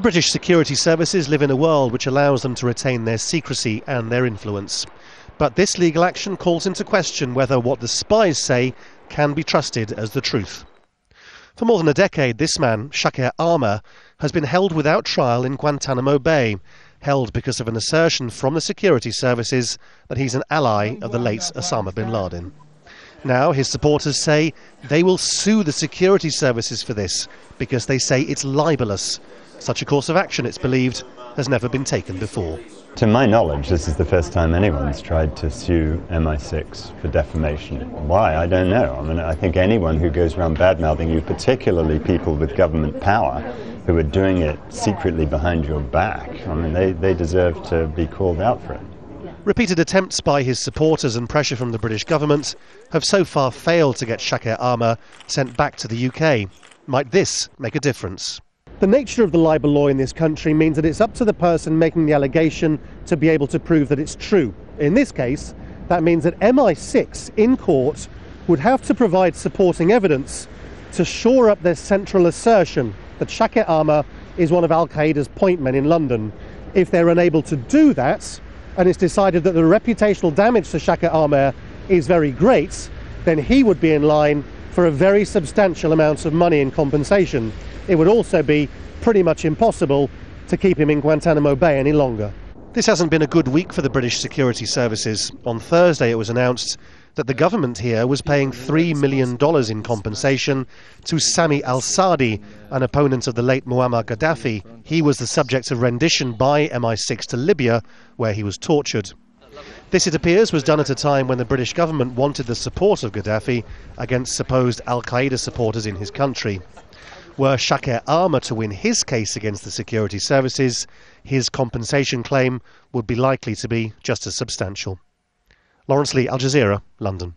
The British security services live in a world which allows them to retain their secrecy and their influence. But this legal action calls into question whether what the spies say can be trusted as the truth. For more than a decade, this man, Aamer, has been held without trial in Guantanamo Bay, held because of an assertion from the security services that he's an ally of the late Osama bin Laden. Now his supporters say they will sue the security services for this because they say it's libelous. Such a course of action, it's believed, has never been taken before. To my knowledge, this is the first time anyone's tried to sue MI6 for defamation. Why? I don't know. I mean, I think anyone who goes around bad-mouthing you, particularly people with government power, who are doing it secretly behind your back, I mean, they deserve to be called out for it. Repeated attempts by his supporters and pressure from the British government have so far failed to get Aamer sent back to the UK. Might this make a difference? The nature of the libel law in this country means that it's up to the person making the allegation to be able to prove that it's true. In this case, that means that MI6 in court would have to provide supporting evidence to shore up their central assertion that Aamer is one of Al-Qaeda's point men in London. If they're unable to do that, and it's decided that the reputational damage to Aamer is very great, then he would be in line for a very substantial amount of money in compensation. It would also be pretty much impossible to keep him in Guantanamo Bay any longer. This hasn't been a good week for the British security services. On Thursday it was announced that the government here was paying $3 million in compensation to Sami al-Sadi, an opponent of the late Muammar Gaddafi. He was the subject of rendition by MI6 to Libya, where he was tortured. This, it appears, was done at a time when the British government wanted the support of Gaddafi against supposed Al-Qaeda supporters in his country. Were Aamer to win his case against the security services, his compensation claim would be likely to be just as substantial. Laurence, Al Jazeera, London.